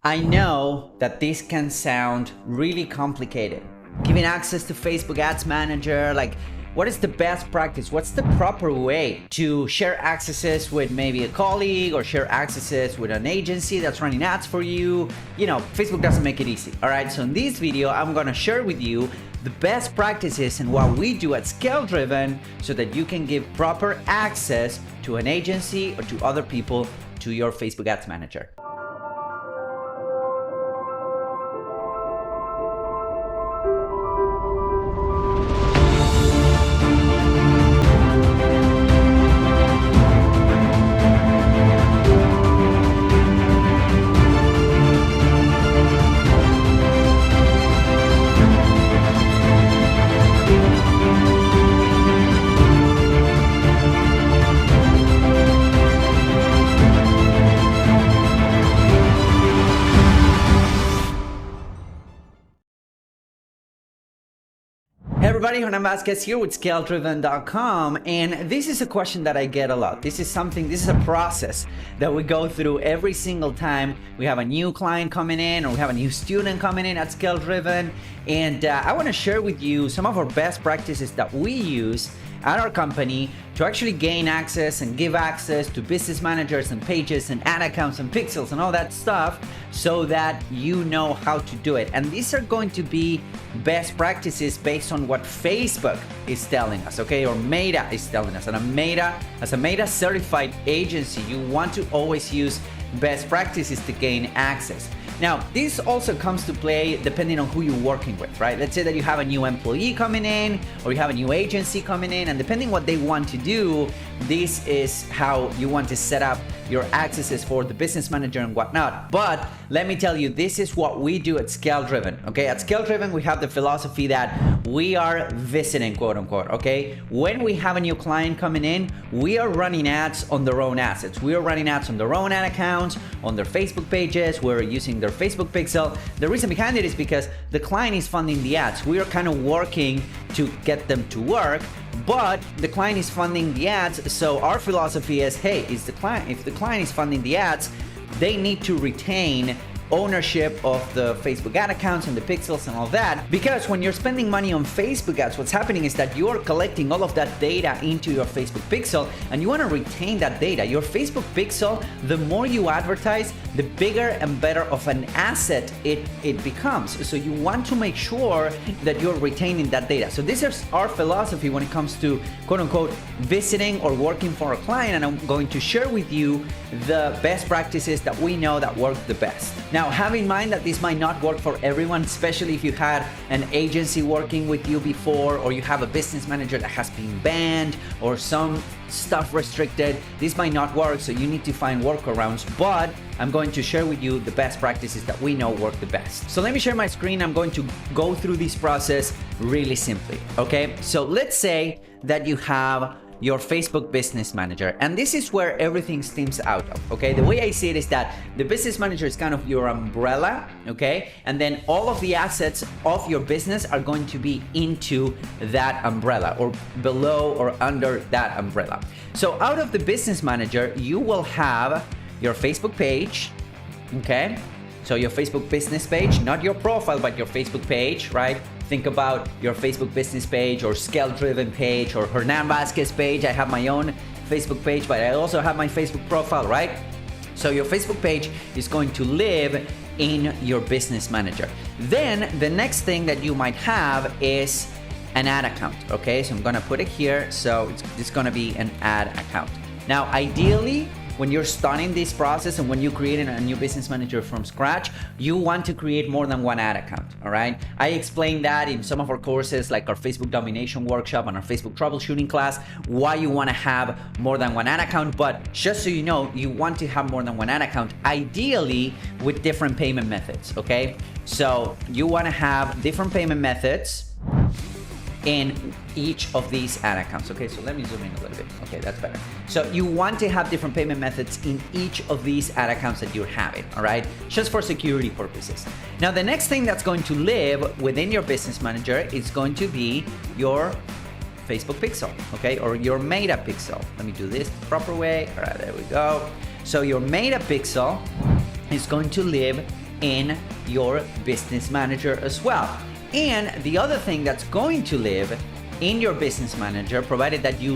I know that this can sound really complicated. Giving access to Facebook Ads Manager, like what is the best practice? What's the proper way to share accesses with maybe a colleague or share accesses with an agency that's running ads for you? You know, Facebook doesn't make it easy. All right, so in this video, I'm gonna share with you the best practices and what we do at Scale Driven so that you can give proper access to an agency or to other people to your Facebook Ads Manager. Hey everybody, Hernan Vasquez here with ScaleDriven.com, and this is a question that I get a lot. This is a process that we go through every single time we have a new client coming in or we have a new student coming in at Scale Driven, and I want to share with you some of our best practices that we use at our company to actually gain access and give access to business managers and pages and ad accounts and pixels and all that stuff so that you know how to do it. And these are going to be best practices based on what Facebook is telling us, okay, or Meta is telling us. And as a Meta certified agency, you want to always use best practices to gain access. Now, this also comes to play depending on who you're working with, right? Let's say that you have a new employee coming in or you have a new agency coming in, and depending what they want to do, this is how you want to set up your accesses for the business manager and whatnot. But let me tell you, this is what we do at Scale Driven, okay? At Scale Driven, we have the philosophy that we are visiting, quote unquote, okay? When we have a new client coming in, we are running ads on their own assets. We are running ads on their own ad accounts, on their Facebook pages. We're using their Facebook pixel. The reason behind it is because the client is funding the ads. We are kind of working to get them to work, but the client is funding the ads. So our philosophy is, hey, if the client is funding the ads, they need to retain ownership of the Facebook ad accounts and the pixels and all that, because when you're spending money on Facebook ads, what's happening is that you're collecting all of that data into your Facebook pixel and you want to retain that data. Your Facebook pixel, the more you advertise, the bigger and better of an asset it becomes. So you want to make sure that you're retaining that data. So this is our philosophy when it comes to quote unquote visiting or working for a client, and I'm going to share with you the best practices that we know that work the best. Now, have in mind that this might not work for everyone, especially if you had an agency working with you before, or you have a business manager that has been banned or some stuff restricted. This might not work, so you need to find workarounds, but I'm going to share with you the best practices that we know work the best. So let me share my screen. I'm going to go through this process really simply, okay? So let's say that you have your Facebook Business Manager, and this is where everything stems out of, okay? The way I see it is that the Business Manager is kind of your umbrella, okay? And then all of the assets of your business are going to be into that umbrella or below or under that umbrella. So out of the Business Manager, you will have your Facebook page, okay? So your Facebook business page, not your profile, but your Facebook page, right? Think about your Facebook business page or Scale Driven page or Hernan Vasquez page. I have my own Facebook page, but I also have my Facebook profile, right? So your Facebook page is going to live in your business manager. Then the next thing that you might have is an ad account, okay? So I'm gonna put it here. So it's gonna be an ad account. Now, ideally, when you're starting this process and when you're creating a new business manager from scratch, you want to create more than one ad account, all right? I explained that in some of our courses, like our Facebook domination workshop and our Facebook troubleshooting class, why you wanna have more than one ad account. But just so you know, you want to have more than one ad account, ideally with different payment methods, okay? So you wanna have different payment methods in each of these ad accounts. Okay, so let me zoom in a little bit. Okay, that's better. So you want to have different payment methods in each of these ad accounts that you're having, all right? Just for security purposes. Now, the next thing that's going to live within your business manager is going to be your Facebook pixel, okay? Or your Meta pixel. Let me do this the proper way. All right, there we go. So your Meta pixel is going to live in your business manager as well. And the other thing that's going to live in your business manager, provided that you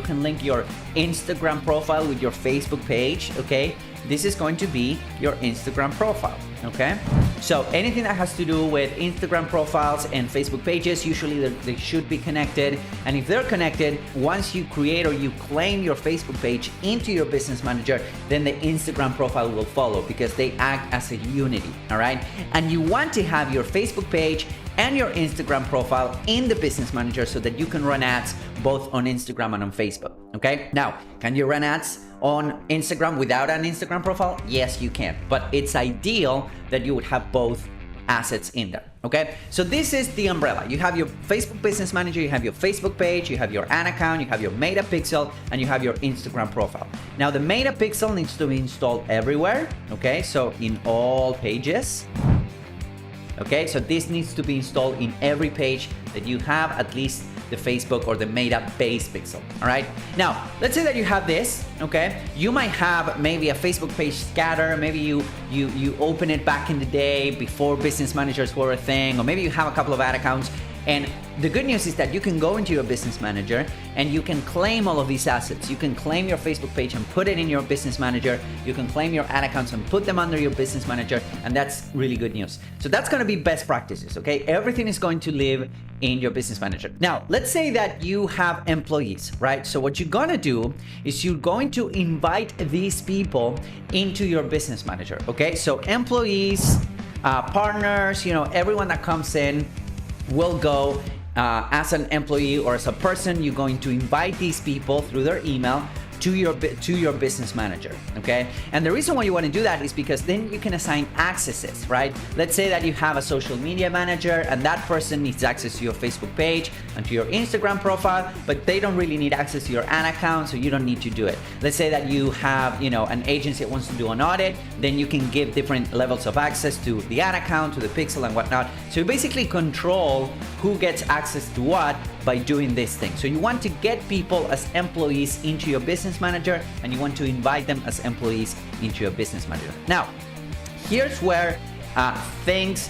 can link your Instagram profile with your Facebook page, okay? This is going to be your Instagram profile, okay? So anything that has to do with Instagram profiles and Facebook pages, usually they should be connected. And if they're connected, once you create or you claim your Facebook page into your business manager, then the Instagram profile will follow because they act as a unity, all right? And you want to have your Facebook page and your Instagram profile in the business manager so that you can run ads both on Instagram and on Facebook, okay? Now, can you run ads on Instagram without an Instagram profile? Yes, you can, but it's ideal that you would have both assets in there, okay? So this is the umbrella. You have your Facebook business manager, you have your Facebook page, you have your ad account, you have your Meta Pixel, and you have your Instagram profile. Now the Meta Pixel needs to be installed everywhere, okay? So in all pages. Okay, so this needs to be installed in every page that you have at least the Facebook or the Meta base pixel, all right? Now, let's say that you have this, okay? You might have maybe a Facebook page scatter, maybe you open it back in the day before business managers were a thing, or maybe you have a couple of ad accounts. And the good news is that you can go into your business manager and you can claim all of these assets. You can claim your Facebook page and put it in your business manager. You can claim your ad accounts and put them under your business manager. And that's really good news. So that's going to be best practices, okay? Everything is going to live in your business manager. Now, let's say that you have employees, right? So what you're going to do is you're going to invite these people into your business manager, okay? So employees, partners, everyone that comes in will go as an employee or as a person. You're going to invite these people through their email to your business manager, okay? And the reason why you want to do that is because then you can assign accesses, right? Let's say that you have a social media manager and that person needs access to your Facebook page and to your Instagram profile, but they don't really need access to your ad account, so you don't need to do it. Let's say that you have, an agency that wants to do an audit, then you can give different levels of access to the ad account, to the pixel and whatnot. So you basically control who gets access to what by doing this thing. So you want to get people as employees into your business manager, and you want to invite them as employees into your business manager. Now, here's where things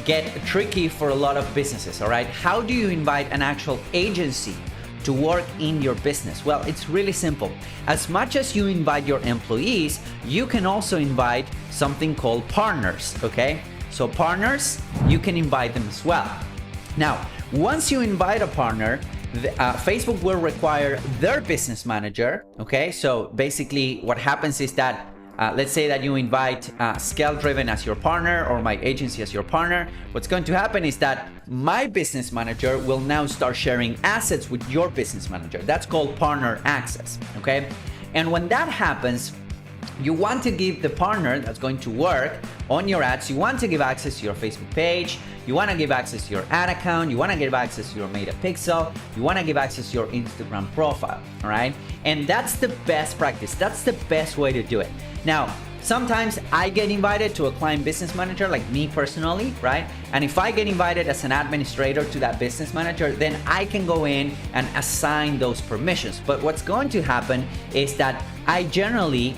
get tricky for a lot of businesses, all right? How do you invite an actual agency to work in your business? Well, it's really simple. As much as you invite your employees, you can also invite something called partners, okay? So partners, you can invite them as well. Now, once you invite a partner, Facebook will require their business manager, okay? So basically what happens is that, let's say that you invite Scale Driven as your partner or my agency as your partner. What's going to happen is that my business manager will now start sharing assets with your business manager. That's called partner access, okay? And when that happens, you want to give the partner that's going to work on your ads, you want to give access to your Facebook page, you want to give access to your ad account, you want to give access to your Meta Pixel, you want to give access to your Instagram profile, all right? And that's the best practice. That's the best way to do it. Now, sometimes I get invited to a client business manager, like me personally, right? And if I get invited as an administrator to that business manager, then I can go in and assign those permissions. But what's going to happen is that I generally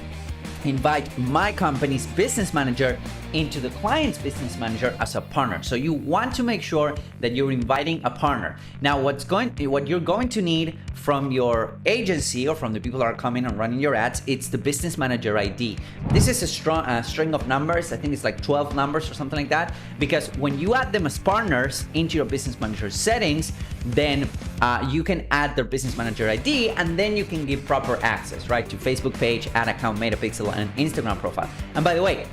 invite my company's business manager into the client's business manager as a partner. So you want to make sure that you're inviting a partner. Now, what you're going to need from your agency or from the people that are coming and running your ads, it's the business manager ID. This is a strong string of numbers. I think it's like 12 numbers or something like that. Because when you add them as partners into your business manager settings, then you can add their business manager ID, and then you can give proper access, right, to Facebook page, ad account, Meta Pixel, and Instagram profile. And by the way,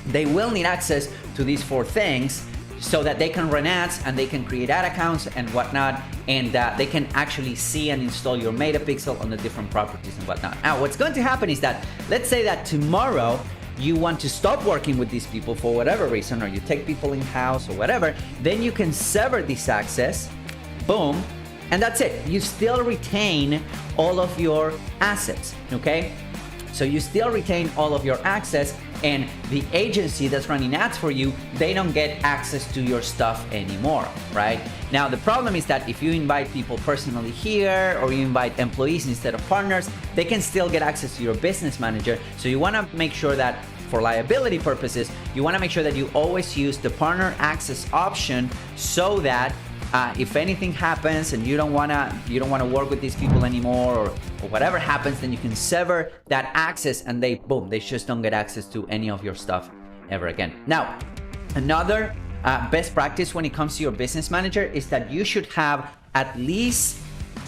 they will need access to these 4 things so that they can run ads and they can create ad accounts and whatnot, and they can actually see and install your Meta Pixel on the different properties and whatnot. Now, what's going to happen is that, let's say that tomorrow you want to stop working with these people for whatever reason, or you take people in-house or whatever, then you can sever this access, boom, and that's it. You still retain all of your assets, okay? So you still retain all of your access, and the agency that's running ads for you, they don't get access to your stuff anymore, right? Now, the problem is that if you invite people personally here, or you invite employees instead of partners, they can still get access to your business manager. So you wanna make sure that for liability purposes, you want to make sure that you always use the partner access option so that if anything happens and you don't want to work with these people anymore, or whatever happens, then you can sever that access and they just don't get access to any of your stuff ever again. Now, another best practice when it comes to your business manager is that you should have at least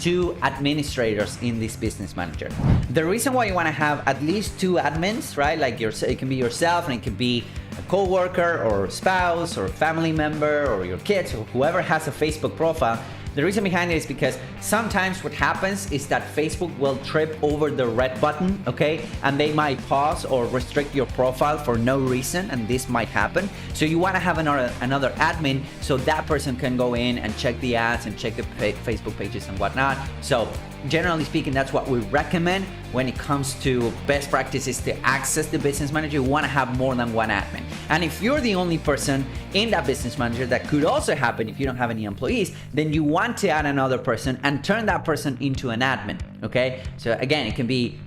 2 administrators in this business manager. The reason why you want to have at least 2 admins, right? Like it can be yourself, and it can be a coworker or spouse or family member or your kids or whoever has a Facebook profile. The reason behind it is because sometimes what happens is that Facebook will trip over the red button, okay? And they might pause or restrict your profile for no reason, and this might happen. So you want to have another admin so that person can go in and check the ads and check the Facebook pages and whatnot. So generally speaking, that's what we recommend when it comes to best practices to access the business manager. You want to have more than 1 admin. And if you're the only person in that business manager, that could also happen if you don't have any employees, then you want to add another person and turn that person into an admin, okay? So again, it can be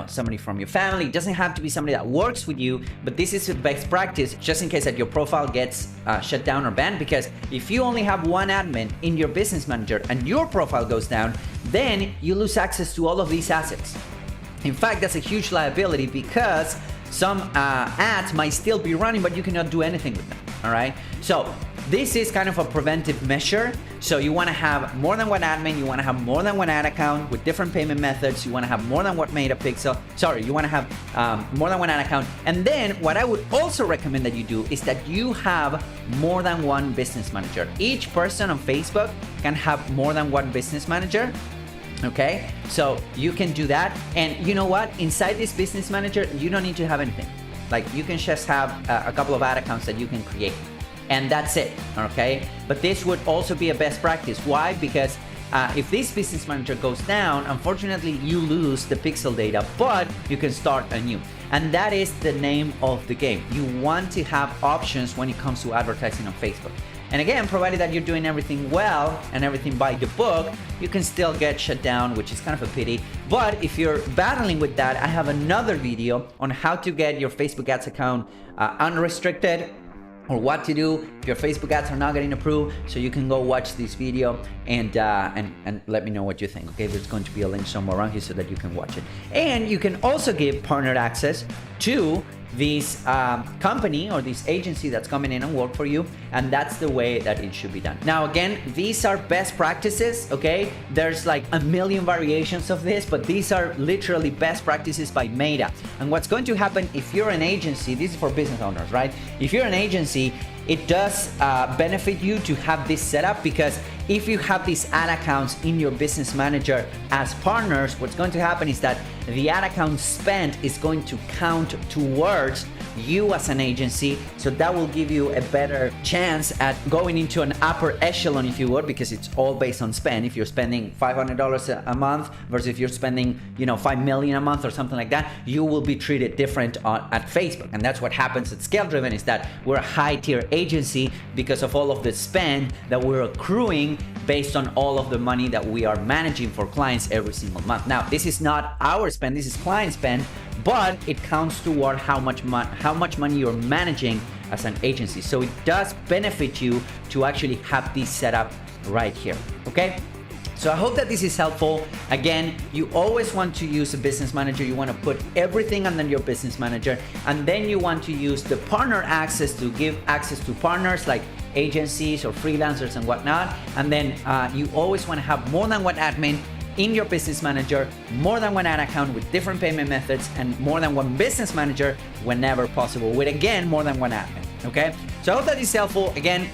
somebody from your family. It doesn't have to be somebody that works with you, but this is a best practice just in case that your profile gets shut down or banned, because if you only have 1 admin in your business manager and your profile goes down, then you lose access to all of these assets. In fact, that's a huge liability because some ads might still be running, but you cannot do anything with them, all right? So this is kind of a preventive measure. So you want to have more than 1 admin, you want to have more than 1 ad account with different payment methods, you want to have more than 1 megapixel, you want to have more than 1 ad account. And then what I would also recommend that you do is that you have more than 1 business manager. Each person on Facebook can have more than 1 business manager. Okay, so you can do that. And you know what? Inside this business manager, you don't need to have anything. Like you can just have a couple of ad accounts that you can create, and that's it. Okay, but this would also be a best practice. Why? Because if this business manager goes down, unfortunately, you lose the pixel data, but you can start anew. And that is the name of the game. You want to have options when it comes to advertising on Facebook. And again, provided that you're doing everything well and everything by the book, you can still get shut down, which is kind of a pity. But if you're battling with that, I have another video on how to get your Facebook ads account unrestricted, or what to do if your Facebook ads are not getting approved. So you can go watch this video and let me know what you think. Okay, there's going to be a link somewhere around here so that you can watch it. And you can also give partnered access to this company or this agency that's coming in and work for you, and that's the way that it should be done. Now again, these are best practices, okay? There's like a million variations of this, but these are literally best practices by Meta. And what's going to happen if you're an agency, this is for business owners, right? If you're an agency, it does benefit you to have this set up, because if you have these ad accounts in your business manager as partners, what's going to happen is that the ad account spent is going to count towards you as an agency. So that will give you a better chance at going into an upper echelon, if you would, because it's all based on spend. If you're spending $500 a month versus if you're spending, $5 million a month or something like that, you will be treated different at Facebook. And that's what happens at Scale Driven, is that we're a high tier agency because of all of the spend that we're accruing based on all of the money that we are managing for clients every single month. Now, this is not our spend, this is client spend, but it counts toward how much money you're managing as an agency. So it does benefit you to actually have this set up right here, okay? So I hope that this is helpful. Again, you always want to use a business manager. You want to put everything under your business manager, and then you want to use the partner access to give access to partners like agencies or freelancers and whatnot. And then you always want to have more than one admin in your business manager, more than one ad account with different payment methods, and more than one business manager whenever possible, with again more than one admin. Okay, so I hope that is helpful. Again,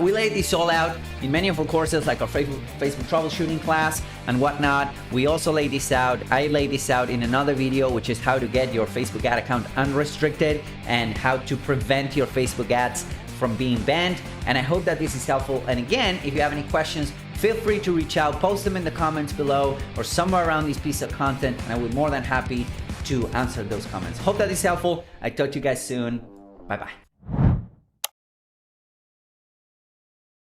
we laid this all out in many of our courses, like our Facebook troubleshooting class and whatnot. We also lay this out. I laid this out in another video, which is how to get your Facebook ad account unrestricted and how to prevent your Facebook ads from being banned. And I hope that this is helpful. And again, if you have any questions, feel free to reach out, post them in the comments below or somewhere around this piece of content, and I will be more than happy to answer those comments. Hope that is helpful. I talk to you guys soon. Bye-bye.